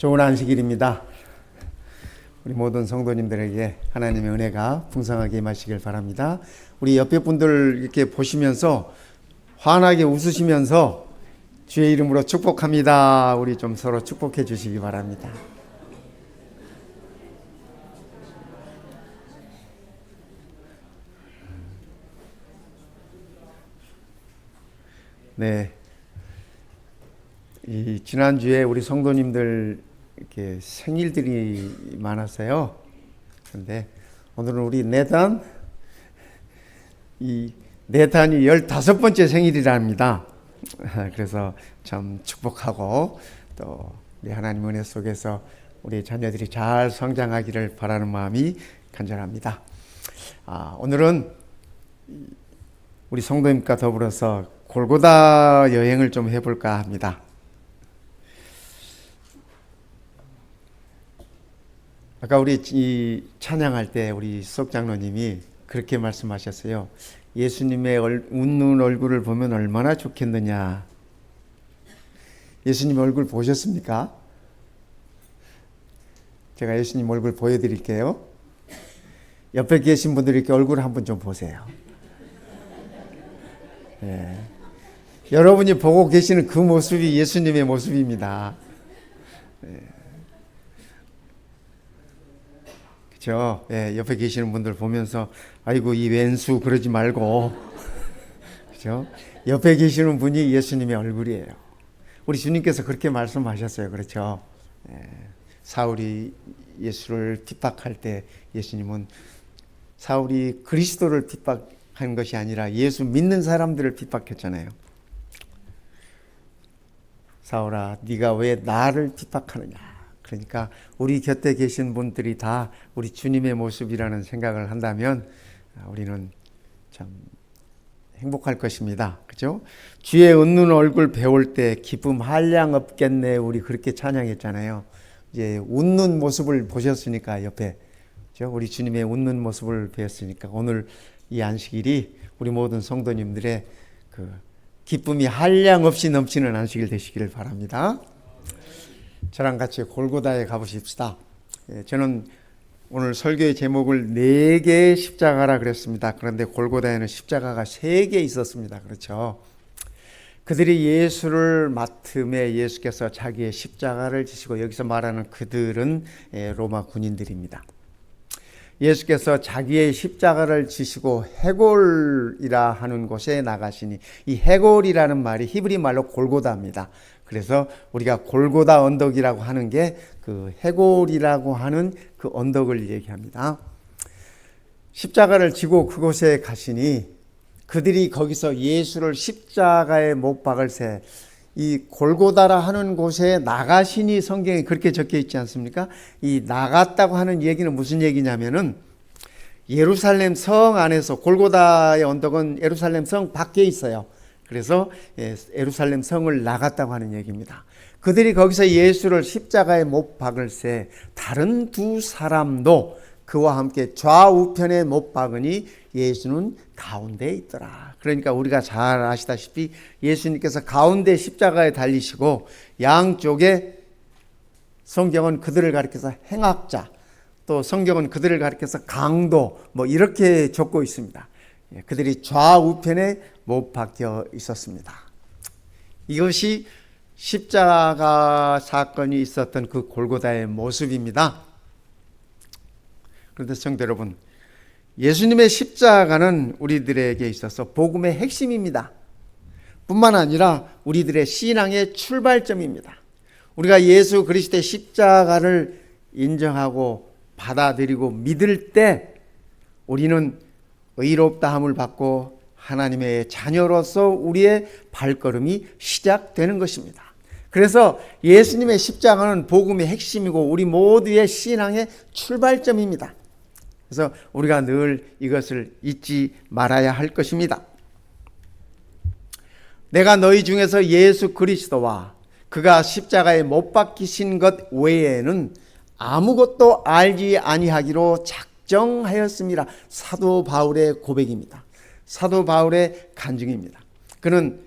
좋은 안식일입니다. 우리 모든 성도님들에게 하나님의 은혜가 풍성하게 임하시길 바랍니다. 우리 옆에 분들 이렇게 보시면서 환하게 웃으시면서 주의 이름으로 축복합니다. 우리 좀 서로 축복해 주시기 바랍니다. 네. 이 지난주에 우리 성도님들 이렇게 생일들이 많았어요. 그런데 오늘은 우리 네탄이 15번째 생일이랍니다. 그래서 참 축복하고 또 우리 하나님 은혜 속에서 우리 자녀들이 잘 성장하기를 바라는 마음이 간절합니다. 오늘은 우리 성도님과 더불어서 골고다 여행을 좀 해볼까 합니다. 아까 우리 이 찬양할 때 우리 수석장로님이 그렇게 말씀하셨어요. 예수님의 웃는 얼굴을 보면 얼마나 좋겠느냐. 예수님 얼굴 보셨습니까? 제가 예수님 얼굴 보여드릴게요. 옆에 계신 분들이 이렇게 얼굴 한번 좀 보세요. 예. 여러분이 보고 계시는 그 모습이 예수님의 모습입니다. 예. 그렇죠? 예, 옆에 계시는 분들 보면서 아이고 이 왼수 그러지 말고 그렇죠? 옆에 계시는 분이 예수님의 얼굴이에요. 우리 주님께서 그렇게 말씀하셨어요. 그렇죠? 예, 사울이 예수를 핍박할 때 예수님은 사울이 그리스도를 핍박한 것이 아니라 예수 믿는 사람들을 핍박했잖아요. 사울아, 네가 왜 나를 핍박하느냐? 그러니까 우리 곁에 계신 분들이 다 우리 주님의 모습이라는 생각을 한다면 우리는 참 행복할 것입니다. 그죠? 주의 웃는 얼굴 배울 때 기쁨 한량 없겠네. 우리 그렇게 찬양했잖아요. 이제 웃는 모습을 보셨으니까 옆에 그죠? 우리 주님의 웃는 모습을 배웠으니까 오늘 이 안식일이 우리 모든 성도님들의 그 기쁨이 한량 없이 넘치는 안식일 되시기를 바랍니다. 저랑 같이 골고다에 가보십시다. 저는 오늘 설교의 제목을 4개의 십자가라 그랬습니다. 그런데 골고다에는 십자가가 3개 있었습니다. 그렇죠? 그들이 예수를 맡음에 예수께서 자기의 십자가를 지시고 여기서 말하는 그들은 로마 군인들입니다. 예수께서 자기의 십자가를 지시고 해골이라 하는 곳에 나가시니 이 해골이라는 말이 히브리 말로 골고다입니다. 그래서 우리가 골고다 언덕이라고 하는 게 그 해골이라고 하는 그 언덕을 얘기합니다. 십자가를 지고 그곳에 가시니 그들이 거기서 예수를 십자가에 못 박을 새 이 골고다라 하는 곳에 나가시니 성경에 그렇게 적혀 있지 않습니까? 이 나갔다고 하는 얘기는 무슨 얘기냐면은 예루살렘 성 안에서 골고다의 언덕은 예루살렘 성 밖에 있어요. 그래서 예루살렘 성을 나갔다고 하는 얘기입니다. 그들이 거기서 예수를 십자가에 못 박을 새 다른 두 사람도 그와 함께 좌우편에 못 박으니 예수는 가운데에 있더라. 그러니까 우리가 잘 아시다시피 예수님께서 가운데 십자가에 달리시고 양쪽에 성경은 그들을 가리켜서 행악자, 또 성경은 그들을 가리켜서 강도 뭐 이렇게 적고 있습니다. 그들이 좌우편에 못 박혀 있었습니다. 이것이 십자가 사건이 있었던 그 골고다의 모습입니다. 그런데 성도 여러분, 예수님의 십자가는 우리들에게 있어서 복음의 핵심입니다. 뿐만 아니라 우리들의 신앙의 출발점입니다. 우리가 예수 그리스도의 십자가를 인정하고 받아들이고 믿을 때 우리는 의롭다함을 받고 하나님의 자녀로서 우리의 발걸음이 시작되는 것입니다. 그래서 예수님의 십자가는 복음의 핵심이고 우리 모두의 신앙의 출발점입니다. 그래서 우리가 늘 이것을 잊지 말아야 할 것입니다. 내가 너희 중에서 예수 그리스도와 그가 십자가에 못 박히신 것 외에는 아무것도 알지 아니하기로 작정하였습니다. 사도 바울의 고백입니다. 사도 바울의 간증입니다. 그는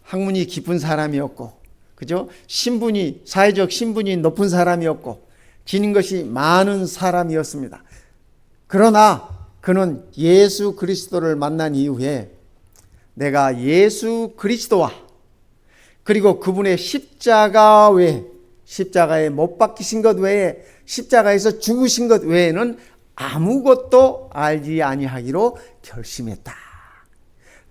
학문이 깊은 사람이었고 그죠? 사회적 신분이 높은 사람이었고, 지닌 것이 많은 사람이었습니다. 그러나 그는 예수 그리스도를 만난 이후에 내가 예수 그리스도와 그리고 그분의 십자가 외에, 십자가에 못 박히신 것 외에, 십자가에서 죽으신 것 외에는 아무것도 알지 아니하기로 결심했다.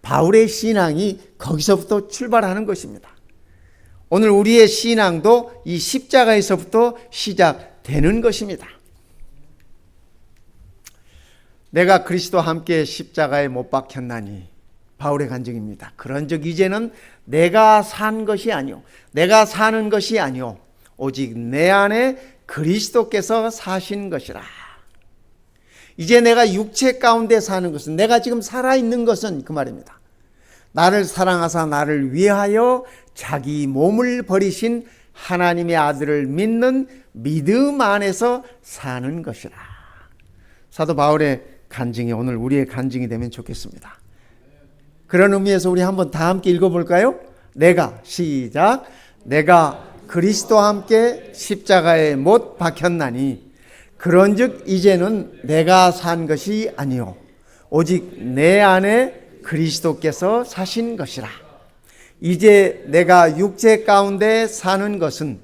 바울의 신앙이 거기서부터 출발하는 것입니다. 오늘 우리의 신앙도 이 십자가에서부터 시작되는 것입니다. 내가 그리스도와 함께 십자가에 못 박혔나니, 바울의 간증입니다. 그런즉 이제는 내가 산 것이 아니요, 내가 사는 것이 아니요, 오직 내 안에 그리스도께서 사신 것이라. 이제 내가 육체 가운데 사는 것은, 내가 지금 살아있는 것은 그 말입니다. 나를 사랑하사 나를 위하여 자기 몸을 버리신 하나님의 아들을 믿는 믿음 안에서 사는 것이라. 사도 바울의 간증이 오늘 우리의 간증이 되면 좋겠습니다. 그런 의미에서 우리 한번 다 함께 읽어볼까요? 시작. 내가 그리스도와 함께 십자가에 못 박혔나니 그런즉 이제는 내가 산 것이 아니요 오직 내 안에 그리스도께서 사신 것이라. 이제 내가 육체 가운데 사는 것은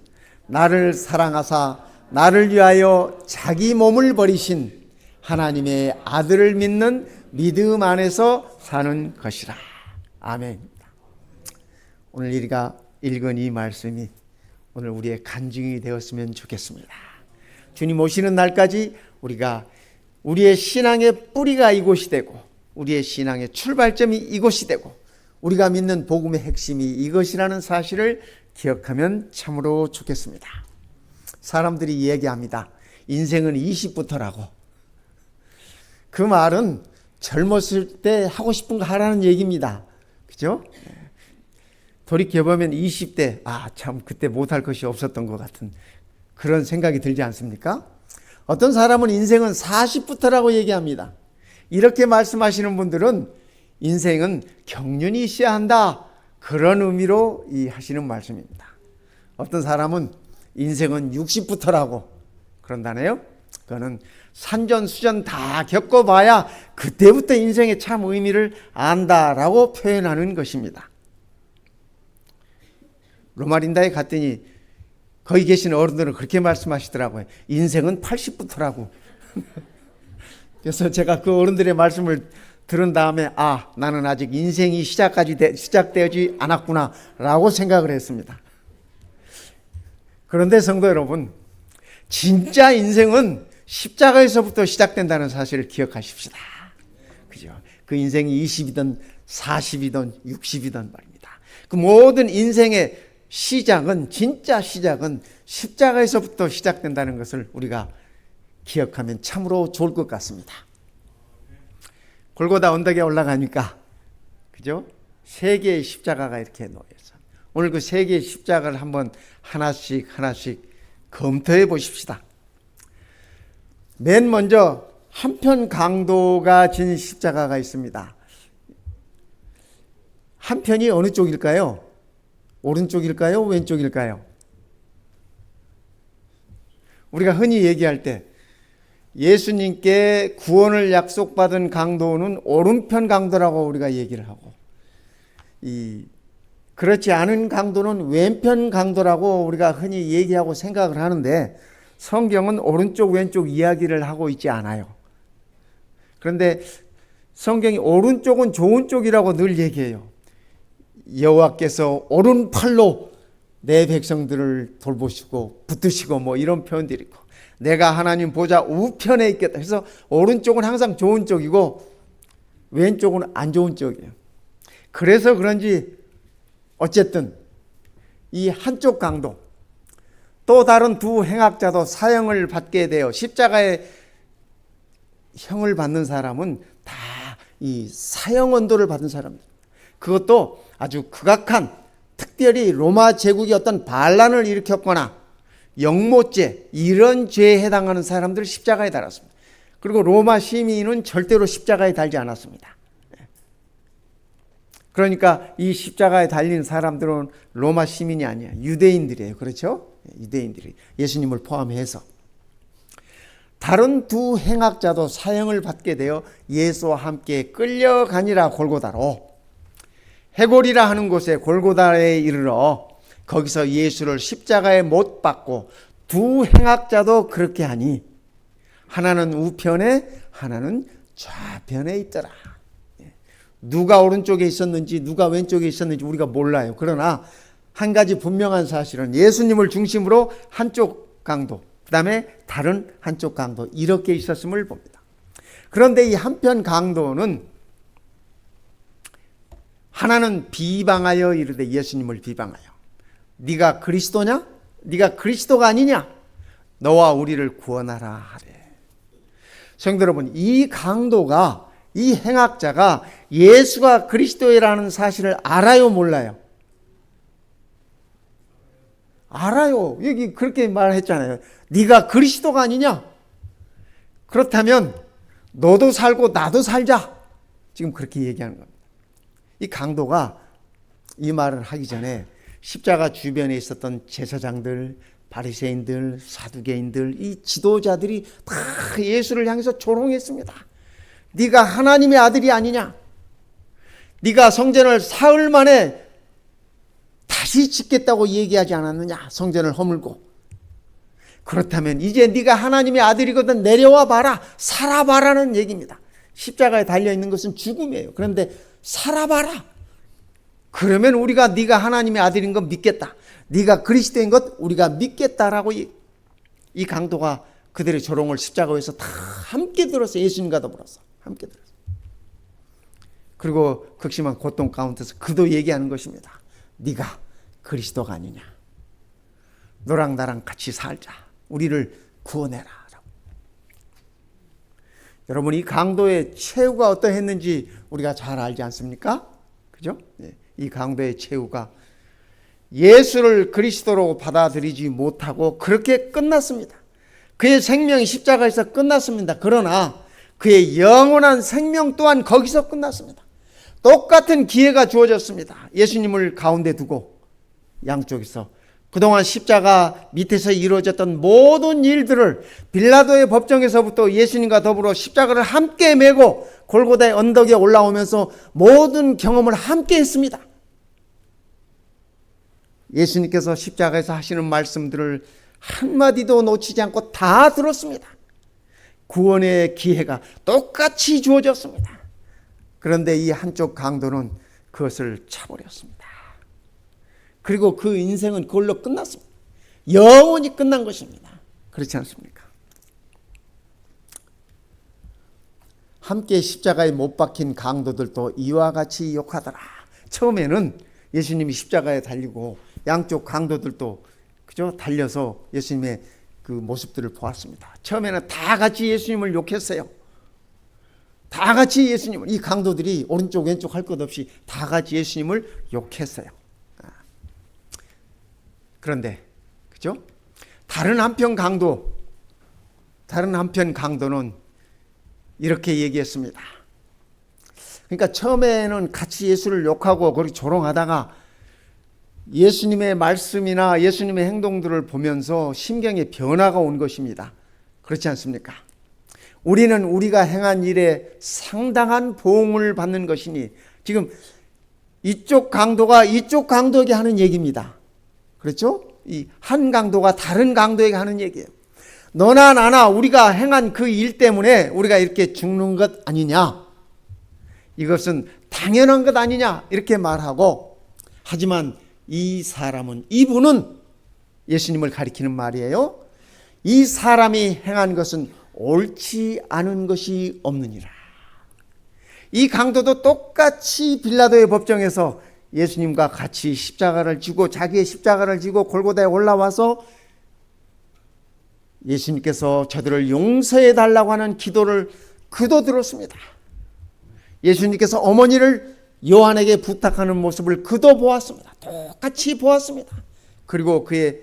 나를 사랑하사 나를 위하여 자기 몸을 버리신 하나님의 아들을 믿는 믿음 안에서 사는 것이라. 아멘입니다. 오늘 우리가 읽은 이 말씀이 오늘 우리의 간증이 되었으면 좋겠습니다. 주님 오시는 날까지 우리가 우리의 신앙의 뿌리가 이곳이 되고, 우리의 신앙의 출발점이 이곳이 되고, 우리가 믿는 복음의 핵심이 이것이라는 사실을 기억하면 참으로 좋겠습니다. 사람들이 얘기합니다. 인생은 20부터라고. 그 말은 젊었을 때 하고 싶은 거 하라는 얘기입니다. 그죠? 돌이켜보면 20대, 참 그때 못할 것이 없었던 것 같은 그런 생각이 들지 않습니까? 어떤 사람은 인생은 40부터라고 얘기합니다. 이렇게 말씀하시는 분들은 인생은 경륜이 있어야 한다, 그런 의미로 하시는 말씀입니다. 어떤 사람은 인생은 60부터라고 그런다네요. 그거는 산전수전 다 겪어봐야 그때부터 인생의 참 의미를 안다라고 표현하는 것입니다. 로마린다에 갔더니 거기 계신 어른들은 그렇게 말씀하시더라고요. 인생은 80부터라고. 그래서 제가 그 어른들의 말씀을 들은 다음에 나는 아직 인생이 시작되지 않았구나 라고 생각을 했습니다. 그런데 성도 여러분, 진짜 인생은 십자가에서부터 시작된다는 사실을 기억하십시다. 그죠? 그 인생이 20이든 40이든 60이든 말입니다. 그 모든 인생의 시작은, 진짜 시작은 십자가에서부터 시작된다는 것을 우리가 기억하면 참으로 좋을 것 같습니다. 골고다 언덕에 올라가니까, 그죠? 세 개의 십자가가 이렇게 놓여서, 오늘 그 세 개의 십자가를 한번 하나씩 검토해 보십시다. 맨 먼저 한편 강도가 진 십자가가 있습니다. 한편이 어느 쪽일까요? 오른쪽일까요? 왼쪽일까요? 우리가 흔히 얘기할 때 예수님께 구원을 약속받은 강도는 오른편 강도라고 우리가 얘기를 하고, 그렇지 않은 강도는 왼편 강도라고 우리가 흔히 얘기하고 생각을 하는데, 성경은 오른쪽 왼쪽 이야기를 하고 있지 않아요. 그런데 성경이 오른쪽은 좋은 쪽이라고 늘 얘기해요. 여호와께서 오른팔로 내 백성들을 돌보시고 붙드시고 뭐 이런 표현들이 있고, 내가 하나님 보좌 우편에 있겠다 해서 오른쪽은 항상 좋은 쪽이고 왼쪽은 안 좋은 쪽이에요. 그래서 그런지 어쨌든 이 한쪽 강도, 또 다른 두 행악자도 사형을 받게 되어 십자가의 형을 받는 사람은 다 이 사형 언도를 받은 사람들. 그것도 아주 극악한, 특별히 로마 제국이 어떤 반란을 일으켰거나 영모죄, 이런 죄에 해당하는 사람들 십자가에 달았습니다. 그리고 로마 시민은 절대로 십자가에 달지 않았습니다. 그러니까 이 십자가에 달린 사람들은 로마 시민이 아니야. 유대인들이에요. 그렇죠? 유대인들이 예수님을 포함해서. 다른 두 행악자도 사형을 받게 되어 예수와 함께 끌려가니라 골고다로. 해골이라 하는 곳에 골고다에 이르러 거기서 예수를 십자가에 못 박고 두 행악자도 그렇게 하니 하나는 우편에 하나는 좌편에 있더라. 누가 오른쪽에 있었는지 누가 왼쪽에 있었는지 우리가 몰라요. 그러나 한 가지 분명한 사실은 예수님을 중심으로 한쪽 강도, 그 다음에 다른 한쪽 강도 이렇게 있었음을 봅니다. 그런데 이 한편 강도는 하나는 비방하여 이르되 예수님을 비방하여 네가 그리스도냐? 네가 그리스도가 아니냐? 너와 우리를 구원하라 하래. 성도 여러분, 이 강도가, 이 행악자가 예수가 그리스도라는 사실을 알아요, 몰라요? 알아요. 여기 그렇게 말했잖아요. 네가 그리스도가 아니냐? 그렇다면 너도 살고 나도 살자. 지금 그렇게 얘기하는 겁니다. 이 강도가 이 말을 하기 전에 십자가 주변에 있었던 제사장들, 바리새인들, 사두개인들, 이 지도자들이 다 예수를 향해서 조롱했습니다. 네가 하나님의 아들이 아니냐? 네가 성전을 사흘 만에 다시 짓겠다고 얘기하지 않았느냐? 성전을 허물고. 그렇다면 이제 네가 하나님의 아들이거든 내려와 봐라. 살아봐라는 얘기입니다. 십자가에 달려있는 것은 죽음이에요. 그런데 살아봐라. 그러면 우리가 네가 하나님의 아들인 것 믿겠다. 네가 그리스도인 것 우리가 믿겠다라고 이 강도가 그들의 조롱을 십자가에서 다 함께 들었어요. 예수님과 더불어서 함께 들었어요. 그리고 극심한 고통 가운데서 그도 얘기하는 것입니다. 네가 그리스도가 아니냐. 너랑 나랑 같이 살자. 우리를 구원해라. 여러분, 이 강도의 최후가 어떠했는지 우리가 잘 알지 않습니까? 그죠? 이 강도의 최후가 예수를 그리스도로 받아들이지 못하고 그렇게 끝났습니다. 그의 생명이 십자가에서 끝났습니다. 그러나 그의 영원한 생명 또한 거기서 끝났습니다. 똑같은 기회가 주어졌습니다. 예수님을 가운데 두고 양쪽에서 그동안 십자가 밑에서 이루어졌던 모든 일들을 빌라도의 법정에서부터 예수님과 더불어 십자가를 함께 메고 골고다의 언덕에 올라오면서 모든 경험을 함께 했습니다. 예수님께서 십자가에서 하시는 말씀들을 한마디도 놓치지 않고 다 들었습니다. 구원의 기회가 똑같이 주어졌습니다. 그런데 이 한쪽 강도는 그것을 차버렸습니다. 그리고 그 인생은 그걸로 끝났습니다. 영원히 끝난 것입니다. 그렇지 않습니까? 함께 십자가에 못 박힌 강도들도 이와 같이 욕하더라. 처음에는 예수님이 십자가에 달리고 양쪽 강도들도 그죠? 달려서 예수님의 그 모습들을 보았습니다. 처음에는 다 같이 예수님을 욕했어요. 다 같이 예수님을, 이 강도들이 오른쪽 왼쪽 할 것 없이 다 같이 예수님을 욕했어요. 그런데 그죠? 다른 한편 강도는 이렇게 얘기했습니다. 그러니까 처음에는 같이 예수를 욕하고 그렇게 조롱하다가 예수님의 말씀이나 예수님의 행동들을 보면서 심경의 변화가 온 것입니다. 그렇지 않습니까? 우리는 우리가 행한 일에 상당한 보응을 받는 것이니, 지금 이쪽 강도가 이쪽 강도에게 하는 얘기입니다. 그렇죠? 이 한 강도가 다른 강도에게 하는 얘기예요. 너나 나나 우리가 행한 그 일 때문에 우리가 이렇게 죽는 것 아니냐? 이것은 당연한 것 아니냐? 이렇게 말하고, 하지만 이분은 예수님을 가리키는 말이에요. 이 사람이 행한 것은 옳지 않은 것이 없느니라. 이 강도도 똑같이 빌라도의 법정에서 예수님과 같이 십자가를 지고 자기의 십자가를 지고 골고다에 올라와서 예수님께서 저들을 용서해 달라고 하는 기도를 그도 들었습니다. 예수님께서 어머니를 요한에게 부탁하는 모습을 그도 보았습니다. 똑같이 보았습니다. 그리고 그의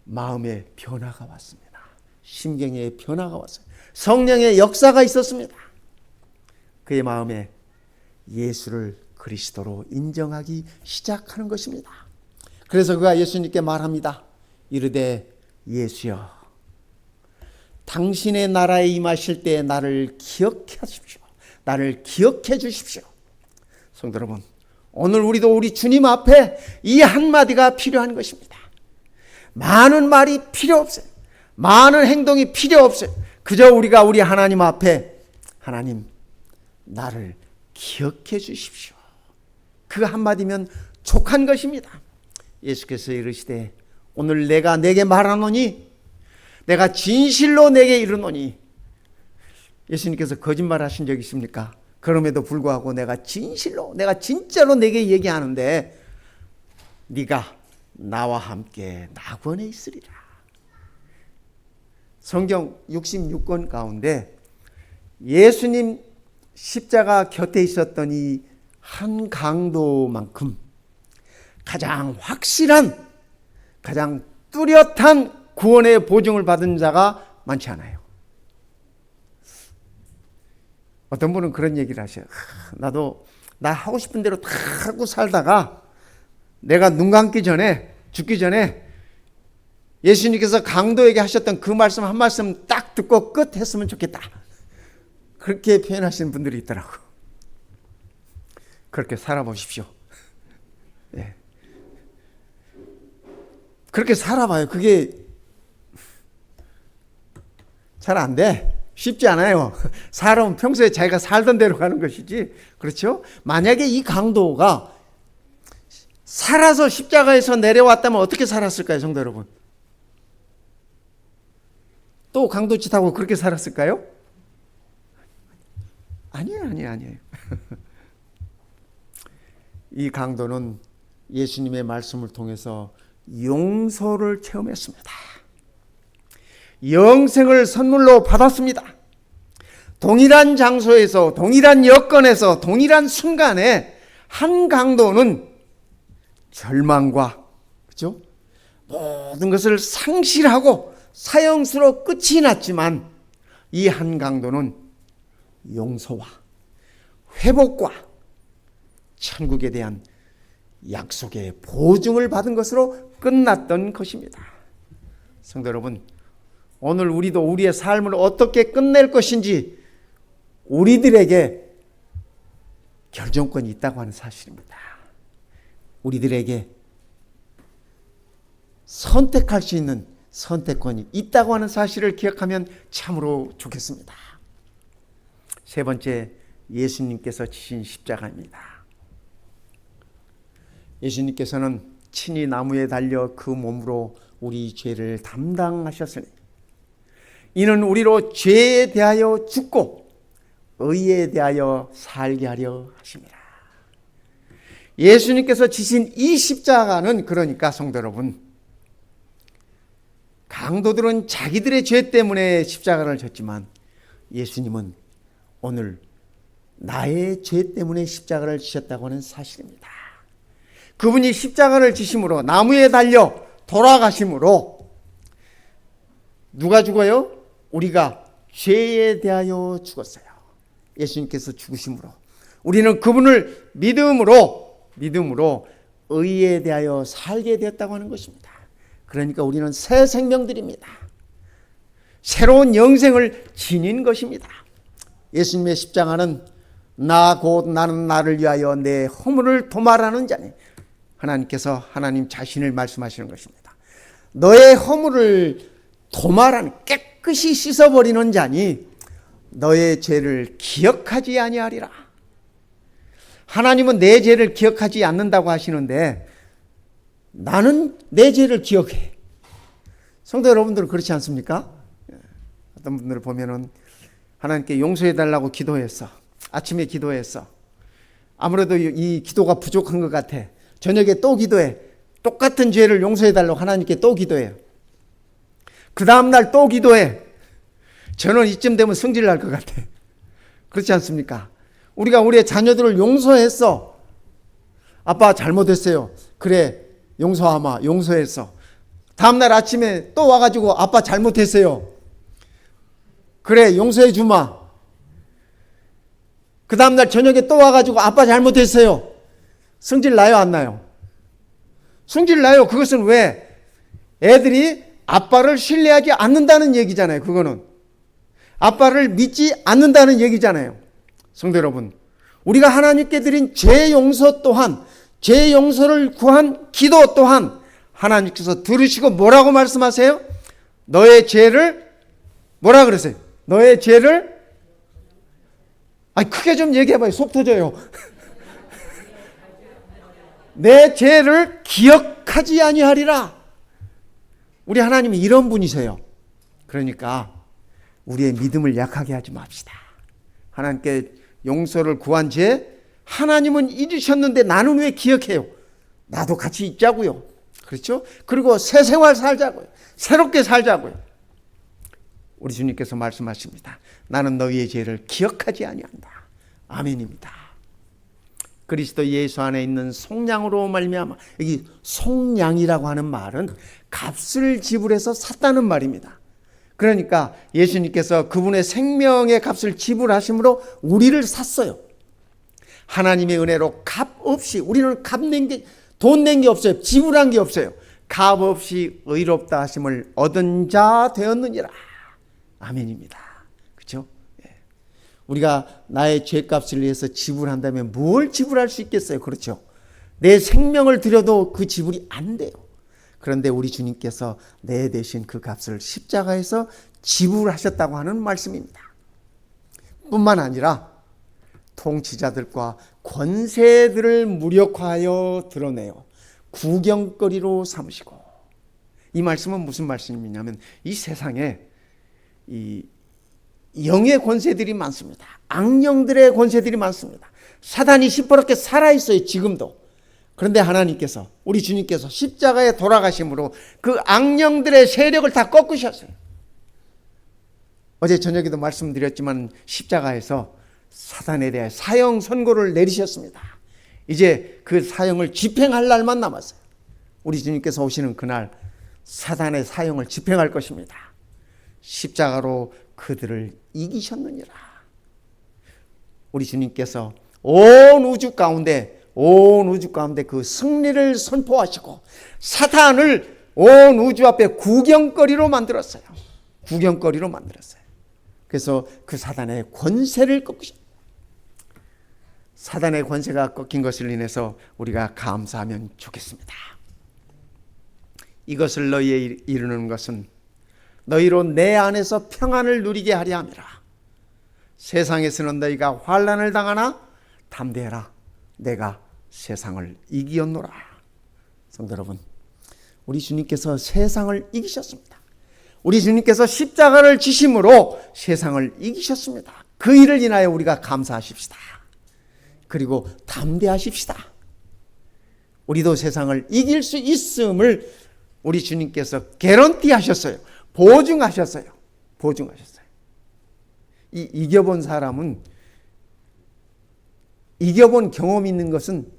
마음에 변화가 왔습니다. 심경에 변화가 왔어요. 성령의 역사가 있었습니다. 그의 마음에 예수를 그리스도로 인정하기 시작하는 것입니다. 그래서 그가 예수님께 말합니다. 이르되 예수여, 당신의 나라에 임하실 때 나를 기억해 주십시오. 나를 기억해 주십시오. 성도 여러분, 오늘 우리도 우리 주님 앞에 이 한마디가 필요한 것입니다. 많은 말이 필요 없어요. 많은 행동이 필요 없어요. 그저 우리가 우리 하나님 앞에 하나님, 나를 기억해 주십시오. 그 한마디면 족한 것입니다. 예수께서 이르시되 오늘 내가 내게 말하노니 내가 진실로 내게 이르노니. 예수님께서 거짓말 하신 적 있습니까? 그럼에도 불구하고 내가 진실로, 내가 진짜로 내게 얘기하는데 네가 나와 함께 낙원에 있으리라. 성경 66권 가운데 예수님 십자가 곁에 있었던 이 한 강도만큼 가장 확실한, 가장 뚜렷한 구원의 보증을 받은 자가 많지 않아요. 어떤 분은 그런 얘기를 하셔요. 나도 나 하고 싶은 대로 다 하고 살다가 내가 눈 감기 전에, 죽기 전에 예수님께서 강도에게 하셨던 그 말씀 한 말씀 딱 듣고 끝 했으면 좋겠다. 그렇게 표현하시는 분들이 있더라고요. 그렇게 살아보십시오. 네. 그렇게 살아봐요. 그게 잘 안 돼. 쉽지 않아요. 사람은 평소에 자기가 살던 대로 가는 것이지. 그렇죠? 만약에 이 강도가 살아서 십자가에서 내려왔다면 어떻게 살았을까요, 성도 여러분? 또 강도짓 하고 그렇게 살았을까요? 아니에요. 이 강도는 예수님의 말씀을 통해서 용서를 체험했습니다. 영생을 선물로 받았습니다. 동일한 장소에서, 동일한 여건에서, 동일한 순간에 한 강도는 절망과, 그죠? 모든 것을 상실하고 사형수로 끝이 났지만 이 한 강도는 용서와 회복과 천국에 대한 약속의 보증을 받은 것으로 끝났던 것입니다. 성도 여러분, 오늘 우리도 우리의 삶을 어떻게 끝낼 것인지 우리들에게 결정권이 있다고 하는 사실입니다. 우리들에게 선택할 수 있는 선택권이 있다고 하는 사실을 기억하면 참으로 좋겠습니다. 세 번째, 예수님께서 지신 십자가입니다. 예수님께서는 친히 나무에 달려 그 몸으로 우리 죄를 담당하셨으니 이는 우리로 죄에 대하여 죽고 의에 대하여 살게 하려 하십니다. 예수님께서 지신 이 십자가는, 그러니까 성도 여러분, 강도들은 자기들의 죄 때문에 십자가를 졌지만 예수님은 오늘 나의 죄 때문에 십자가를 지셨다고 하는 사실입니다. 그분이 십자가를 지심으로, 나무에 달려 돌아가심으로 누가 죽어요? 우리가 죄에 대하여 죽었어요. 예수님께서 죽으심으로 우리는 그분을 믿음으로 의에 대하여 살게 되었다고 하는 것입니다. 그러니까 우리는 새 생명들입니다. 새로운 영생을 지닌 것입니다. 예수님의 십자가는 나 곧 나는 나를 위하여 내 허물을 도말하는 자니, 하나님께서 하나님 자신을 말씀하시는 것입니다. 너의 허물을 도말하는, 깨끗이 씻어버리는 자니 너의 죄를 기억하지 아니하리라. 하나님은 내 죄를 기억하지 않는다고 하시는데 나는 내 죄를 기억해. 성도 여러분들은 그렇지 않습니까? 어떤 분들을 보면은 하나님께 용서해달라고 기도했어. 아침에 기도했어. 아무래도 이 기도가 부족한 것 같아. 저녁에 또 기도해. 똑같은 죄를 용서해달라고 하나님께 또 기도해요. 그 다음날 또 기도해. 저는 이쯤 되면 성질 날 것 같아. 그렇지 않습니까? 우리가 우리의 자녀들을 용서했어. 아빠 잘못했어요. 그래, 용서하마. 용서했어. 다음날 아침에 또 와가지고 아빠 잘못했어요. 그래, 용서해 주마. 그 다음날 저녁에 또 와가지고 아빠 잘못했어요. 성질 나요, 안 나요? 성질 나요. 그것은 왜? 애들이 아빠를 신뢰하지 않는다는 얘기잖아요. 그거는 아빠를 믿지 않는다는 얘기잖아요. 성도 여러분, 우리가 하나님께 드린 죄 용서 또한, 죄 용서를 구한 기도 또한 하나님께서 들으시고 뭐라고 말씀하세요? 너의 죄를 뭐라 그러세요? 너의 죄를 크게 좀 얘기해봐요. 속 터져요. 내 죄를 기억하지 아니하리라. 우리 하나님이 이런 분이세요. 그러니까 우리의 믿음을 약하게 하지 맙시다. 하나님께 용서를 구한 죄 하나님은 잊으셨는데 나는 왜 기억해요? 나도 같이 잊자고요. 그렇죠? 그리고 새 생활 살자고요. 새롭게 살자고요. 우리 주님께서 말씀하십니다. 나는 너희의 죄를 기억하지 아니한다. 아멘입니다. 그리스도 예수 안에 있는 속량으로 말미암아, 여기 속량이라고 하는 말은 값을 지불해서 샀다는 말입니다. 그러니까 예수님께서 그분의 생명의 값을 지불하심으로 우리를 샀어요. 하나님의 은혜로 값 없이, 우리는 값 낸 게, 돈 낸 게 없어요. 지불한 게 없어요. 값 없이 의롭다 하심을 얻은 자 되었느니라. 아멘입니다. 그렇죠? 우리가 나의 죄값을 위해서 지불한다면 뭘 지불할 수 있겠어요? 그렇죠? 내 생명을 들여도 그 지불이 안 돼요. 그런데 우리 주님께서 내 대신 그 값을 십자가에서 지불하셨다고 하는 말씀입니다. 뿐만 아니라 통치자들과 권세들을 무력화하여 드러내요. 구경거리로 삼으시고. 이 말씀은 무슨 말씀이냐면 이 세상에 이 영의 권세들이 많습니다. 악령들의 권세들이 많습니다. 사단이 시퍼렇게 살아있어요. 지금도. 그런데 하나님께서, 우리 주님께서 십자가에 돌아가심으로 그 악령들의 세력을 다 꺾으셨어요. 어제 저녁에도 말씀드렸지만 십자가에서 사단에 대해 사형 선고를 내리셨습니다. 이제 그 사형을 집행할 날만 남았어요. 우리 주님께서 오시는 그날 사단의 사형을 집행할 것입니다. 십자가로 그들을 이기셨느니라. 우리 주님께서 온 우주 가운데 그 승리를 선포하시고 사탄을 온 우주 앞에 구경거리로 만들었어요. 구경거리로 만들었어요. 그래서 그 사단의 권세를 꺾으셨어요. 사단의 권세가 꺾인 것을 인해서 우리가 감사하면 좋겠습니다. 이것을 너희에 이르는 것은 너희로 내 안에서 평안을 누리게 하려 함이라. 세상에서는 너희가 환난을 당하나 담대해라. 내가 세상을 이기었노라. 성도 여러분, 우리 주님께서 세상을 이기셨습니다. 우리 주님께서 십자가를 지심으로 세상을 이기셨습니다. 그 일을 인하여 우리가 감사하십시다. 그리고 담대하십시다. 우리도 세상을 이길 수 있음을 우리 주님께서 개런티 하셨어요. 보증하셨어요. 보증하셨어요. 이 이겨본 사람은, 이겨본 경험이 있는 것은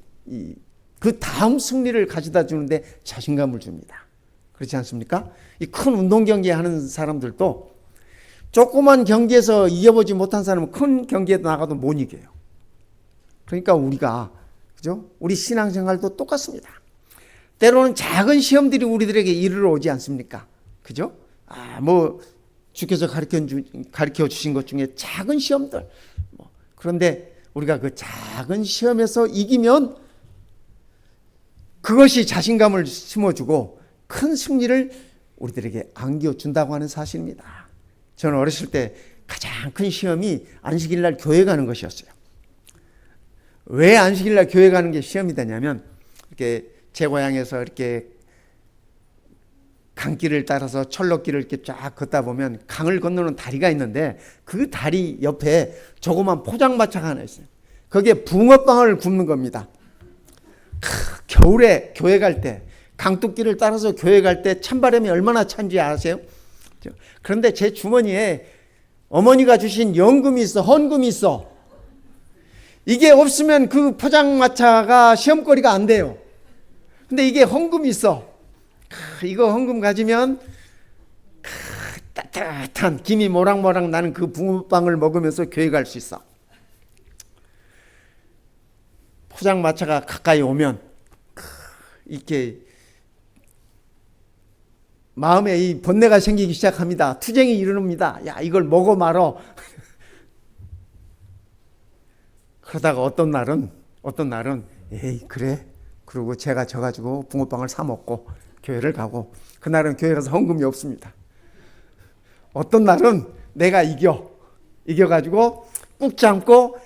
그 다음 승리를 가져다 주는데 자신감을 줍니다. 그렇지 않습니까? 이 큰 운동 경기 하는 사람들도 조그만 경기에서 이겨보지 못한 사람은 큰 경기에 나가도 못 이겨요. 그러니까 우리가, 그죠? 우리 신앙생활도 똑같습니다. 때로는 작은 시험들이 우리들에게 이르러 오지 않습니까? 그죠? 주께서 가르쳐 주신 것 중에 작은 시험들. 그런데 우리가 그 작은 시험에서 이기면 그것이 자신감을 심어주고 큰 승리를 우리들에게 안겨준다고 하는 사실입니다. 저는 어렸을 때 가장 큰 시험이 안식일날 교회 가는 것이었어요. 왜 안식일날 교회 가는 게 시험이 되냐면, 이렇게 제 고향에서 이렇게 강길을 따라서 철로길을 이렇게 쫙 걷다 보면 강을 건너는 다리가 있는데 그 다리 옆에 조그만 포장마차가 하나 있어요. 거기에 붕어빵을 굽는 겁니다. 겨울에 교회 갈 때, 강둑길을 따라서 교회 갈 때 찬바람이 얼마나 찬지 아세요? 그런데 제 주머니에 어머니가 주신 연금이 있어, 헌금이 있어. 이게 없으면 그 포장마차가 시험거리가 안 돼요. 근데 이게 헌금이 있어. 이거 헌금 가지면 따뜻한 김이 모락모락 나는 그 붕어빵을 먹으면서 교회 갈 수 있어. 포장마차가 가까이 오면 이렇게 마음에 이 번뇌가 생기기 시작합니다. 투쟁이 일어납니다. 야, 이걸 먹어 말어. 그러다가 어떤 날은 에이 그래. 그리고 제가 져가지고 붕어빵을 사 먹고 교회를 가고, 그날은 교회 가서 헌금이 없습니다. 어떤 날은 내가 이겨가지고 꾹 참고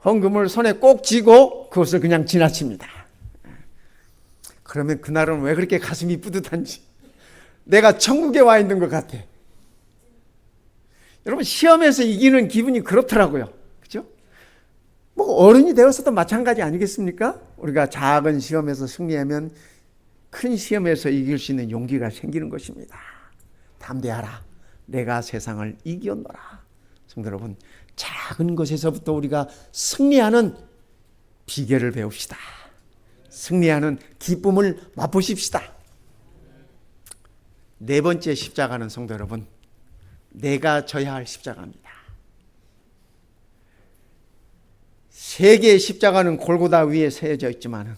헌금을 손에 꼭 쥐고 그것을 그냥 지나칩니다. 그러면 그날은 왜 그렇게 가슴이 뿌듯한지, 내가 천국에 와 있는 것 같아. 여러분, 시험에서 이기는 기분이 그렇더라고요. 그죠? 뭐 어른이 되어서도 마찬가지 아니겠습니까? 우리가 작은 시험에서 승리하면 큰 시험에서 이길 수 있는 용기가 생기는 것입니다. 담대하라. 내가 세상을 이겼노라. 성도 여러분, 작은 것에서부터 우리가 승리하는 비결을 배웁시다. 승리하는 기쁨을 맛보십시다. 네 번째 십자가는 성도 여러분, 내가 져야 할 십자가입니다. 세 개의 십자가는 골고다 위에 세워져 있지만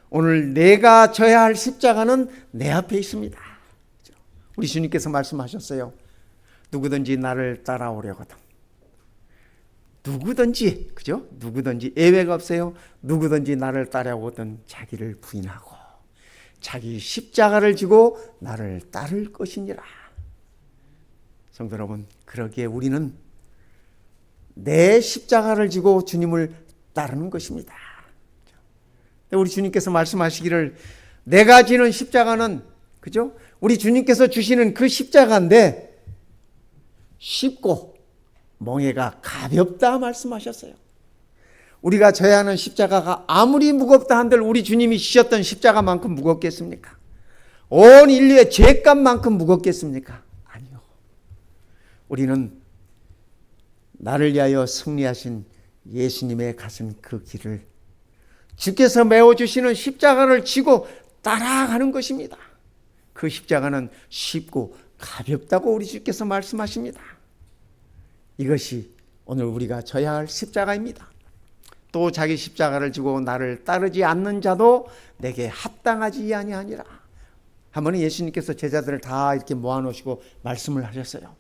오늘 내가 져야 할 십자가는 내 앞에 있습니다. 우리 주님께서 말씀하셨어요. 누구든지 나를 따라오려거든, 누구든지, 그죠? 누구든지 예외가 없어요. 누구든지 나를 따라오거든 자기를 부인하고 자기 십자가를 지고 나를 따를 것이니라. 성도 여러분, 그러기에 우리는 내 십자가를 지고 주님을 따르는 것입니다. 우리 주님께서 말씀하시기를 내가 지는 십자가는, 그죠? 우리 주님께서 주시는 그 십자가인데 쉽고 멍에가 가볍다 말씀하셨어요. 우리가 져야 하는 십자가가 아무리 무겁다 한들 우리 주님이 지셨던 십자가만큼 무겁겠습니까? 온 인류의 죄값만큼 무겁겠습니까? 아니요. 우리는 나를 위하여 승리하신 예수님의 가신 그 길을, 주께서 메워주시는 십자가를 지고 따라가는 것입니다. 그 십자가는 쉽고 가볍다고 우리 주께서 말씀하십니다. 이것이 오늘 우리가 져야 할 십자가입니다. 또 자기 십자가를 지고 나를 따르지 않는 자도 내게 합당하지 아니하니라. 한 번은 예수님께서 제자들을 다 이렇게 모아놓으시고 말씀을 하셨어요.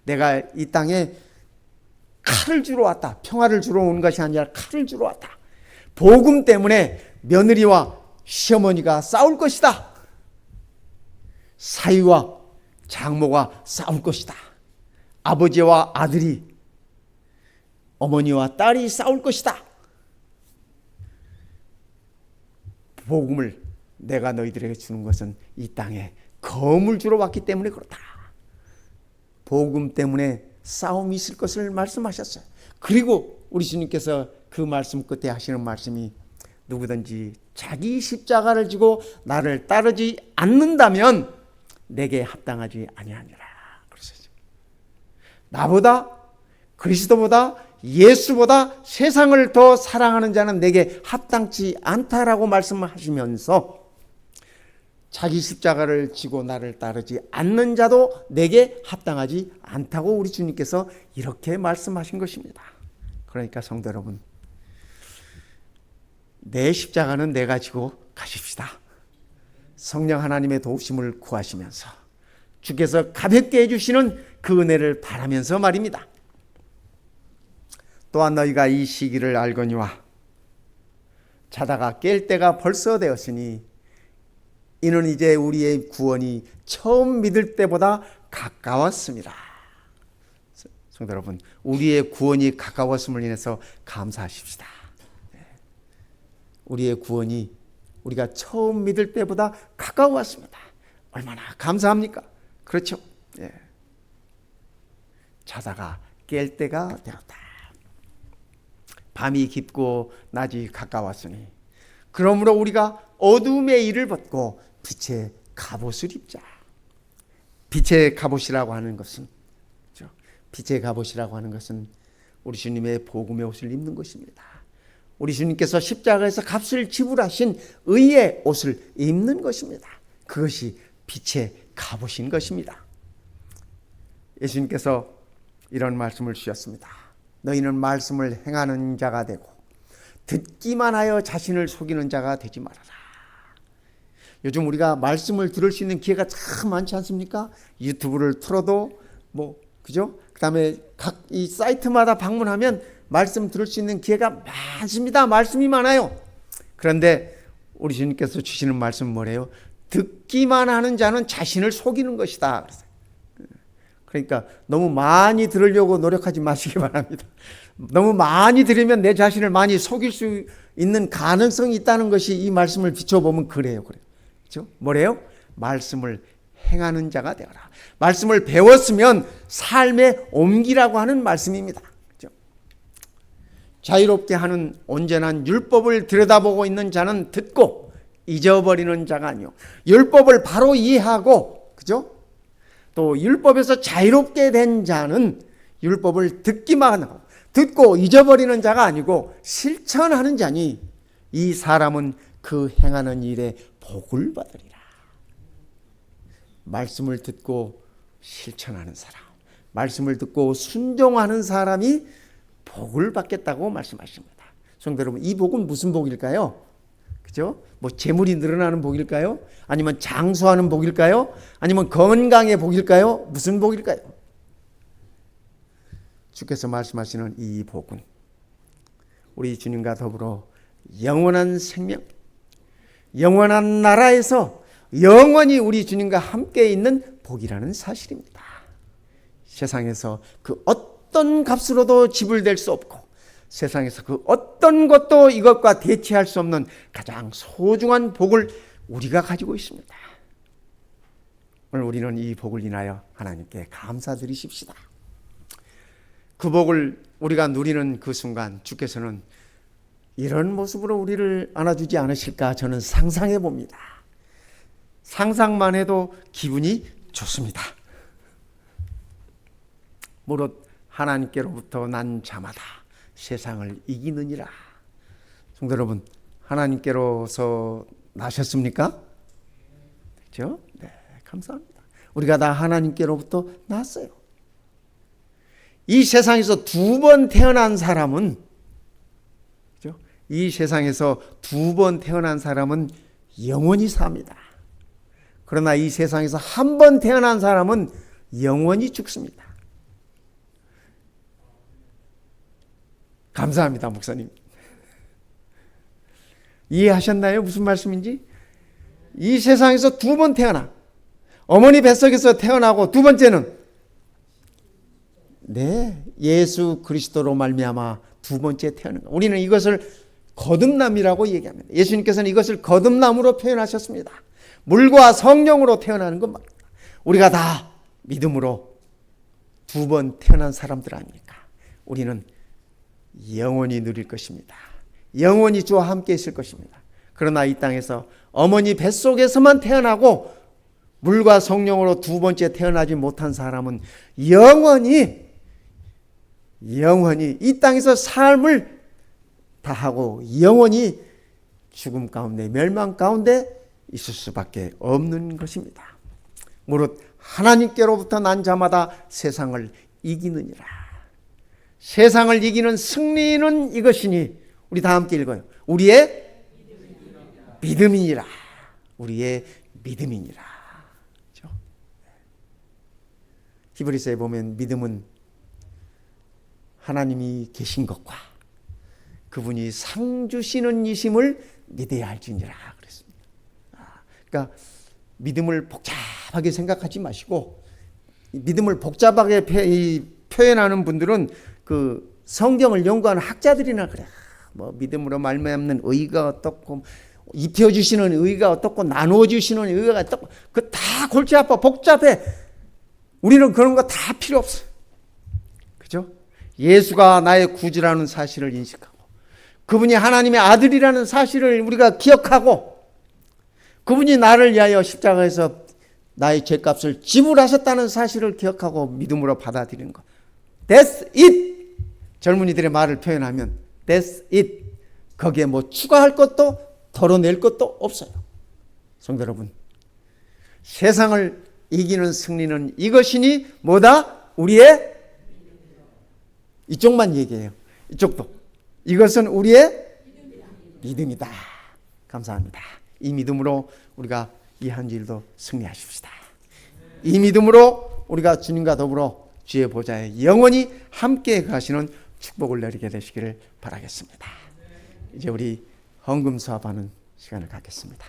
내가 이 땅에 칼을 주러 왔다. 평화를 주러 온 것이 아니라 칼을 주러 왔다. 복음 때문에 며느리와 시어머니가 싸울 것이다. 사위와 장모가 싸울 것이다. 아버지와 아들이, 어머니와 딸이 싸울 것이다. 복음을 내가 너희들에게 주는 것은 이 땅에 검을 주러 왔기 때문에 그렇다. 복음 때문에 싸움이 있을 것을 말씀하셨어요. 그리고 우리 주님께서 그 말씀 끝에 하시는 말씀이 누구든지 자기 십자가를 지고 나를 따르지 않는다면 내게 합당하지 아니하니라. 그러셨어요. 나보다, 그리스도보다, 예수보다 세상을 더 사랑하는 자는 내게 합당치 않다라고 말씀하시면서 자기 십자가를 지고 나를 따르지 않는 자도 내게 합당하지 않다고 우리 주님께서 이렇게 말씀하신 것입니다. 그러니까 성도 여러분, 내 십자가는 내가 지고 가십시다. 성령 하나님의 도우심을 구하시면서 주께서 가볍게 해주시는 그 은혜를 바라면서 말입니다. 또한 너희가 이 시기를 알거니와 자다가 깰 때가 벌써 되었으니 이는 이제 우리의 구원이 처음 믿을 때보다 가까웠습니다. 성도 여러분, 우리의 구원이 가까웠음을 인해서 감사하십시다. 우리의 구원이 우리가 처음 믿을 때보다 가까웠습니다. 얼마나 감사합니까? 그렇죠? 예. 자다가 깰 때가 되었다. 밤이 깊고 낮이 가까웠으니 그러므로 우리가 어둠의 일을 벗고 빛의 갑옷을 입자. 빛의 갑옷이라고 하는 것은, 빛의 갑옷이라고 하는 것은 우리 주님의 복음의 옷을 입는 것입니다. 우리 주님께서 십자가에서 값을 지불하신 의의 옷을 입는 것입니다. 그것이 빛의 갑옷인 것입니다. 예수님께서 이런 말씀을 주셨습니다. 너희는 말씀을 행하는 자가 되고 듣기만 하여 자신을 속이는 자가 되지 말아라. 요즘 우리가 말씀을 들을 수 있는 기회가 참 많지 않습니까? 유튜브를 틀어도 그죠? 그다음에 각 이 사이트마다 방문하면 말씀 들을 수 있는 기회가 많습니다. 말씀이 많아요. 그런데 우리 주님께서 주시는 말씀은 뭐래요? 듣기만 하는 자는 자신을 속이는 것이다. 그러니까 너무 많이 들으려고 노력하지 마시기 바랍니다. 너무 많이 들으면 내 자신을 많이 속일 수 있는 가능성이 있다는 것이 이 말씀을 비춰보면 그래요. 그렇죠? 뭐래요? 말씀을 행하는 자가 되어라. 말씀을 배웠으면 삶에 옮기라고 하는 말씀입니다. 그렇죠? 자유롭게 하는 온전한 율법을 들여다보고 있는 자는 듣고 잊어버리는 자가 아니요. 율법을 바로 이해하고, 그죠? 또 율법에서 자유롭게 된 자는 율법을 듣기만 하고 듣고 잊어버리는 자가 아니고 실천하는 자니 이 사람은 그 행하는 일에 복을 받으리라. 말씀을 듣고 실천하는 사람, 말씀을 듣고 순종하는 사람이 복을 받겠다고 말씀하십니다. 성도 여러분, 이 복은 무슨 복일까요? 그죠? 재물이 늘어나는 복일까요? 아니면 장수하는 복일까요? 아니면 건강의 복일까요? 무슨 복일까요? 주께서 말씀하시는 이 복은 우리 주님과 더불어 영원한 생명, 영원한 나라에서 영원히 우리 주님과 함께 있는 복이라는 사실입니다. 세상에서 그 어떤 값으로도 지불될 수 없고 세상에서 그 어떤 것도 이것과 대체할 수 없는 가장 소중한 복을 우리가 가지고 있습니다. 오늘 우리는 이 복을 인하여 하나님께 감사드리십시다. 그 복을 우리가 누리는 그 순간 주께서는 이런 모습으로 우리를 안아주지 않으실까 저는 상상해 봅니다. 상상만 해도 기분이 좋습니다. 무릇 하나님께로부터 난 자마다 세상을 이기느니라. 성도 여러분, 하나님께로서 나셨습니까? 그렇죠? 네, 감사합니다. 우리가 다 하나님께로부터 났어요. 이 세상에서 두 번 태어난 사람은, 그렇죠? 이 세상에서 두 번 태어난 사람은 영원히 삽니다. 그러나 이 세상에서 한 번 태어난 사람은 영원히 죽습니다. 감사합니다, 목사님. 이해하셨나요? 무슨 말씀인지? 이 세상에서 두 번 태어나, 어머니 뱃속에서 태어나고 두 번째는 예수 그리스도로 말미암아 두 번째 태어난 것. 우리는 이것을 거듭남이라고 얘기합니다. 예수님께서는 이것을 거듭남으로 표현하셨습니다. 물과 성령으로 태어나는 것 말입니다. 우리가 다 믿음으로 두 번 태어난 사람들 아닙니까? 우리는 영원히 누릴 것입니다. 영원히 주와 함께 있을 것입니다. 그러나 이 땅에서 어머니 뱃속에서만 태어나고 물과 성령으로 두 번째 태어나지 못한 사람은 영원히 이 땅에서 삶을 다하고 영원히 죽음 가운데 멸망 가운데 있을 수밖에 없는 것입니다. 무릇 하나님께로부터 난 자마다 세상을 이기느니라. 세상을 이기는 승리는 이것이니 우리 다 함께 읽어요. 우리의 믿음이니라. 우리의 믿음이니라. 그렇죠? 히브리서에 보면 믿음은 하나님이 계신 것과 그분이 상 주시는 이심을 믿어야 할지니라 그랬습니다. 그러니까 믿음을 복잡하게 생각하지 마시고 믿음을 복잡하게 표현하는 분들은 그 성경을 연구하는 학자들이나 그래. 믿음으로 말미암는 의가 어떻고 입혀주시는 의가 어떻고 나누어주시는 의가 어떻고 그 다 골치 아파 복잡해. 우리는 그런 거 다 필요 없어요. 그죠? 예수가 나의 구주라는 사실을 인식하고 그분이 하나님의 아들이라는 사실을 우리가 기억하고 그분이 나를 위하여 십자가에서 나의 죄값을 지불하셨다는 사실을 기억하고 믿음으로 받아들이는 것. That's it. 젊은이들의 말을 표현하면 That's it. 거기에 추가할 것도 덜어낼 것도 없어요. 성도 여러분, 세상을 이기는 승리는 이것이니 뭐다? 우리의 이쪽만 얘기해요. 이쪽도. 이것은 우리의 믿음이다. 감사합니다. 이 믿음으로 우리가 이 한 주일도 승리하십시다. 이 믿음으로 우리가 주님과 더불어 주의 보좌에 영원히 함께 가시는 축복을 내리게 되시기를 바라겠습니다. 이제 우리 헌금 수합하는 시간을 갖겠습니다.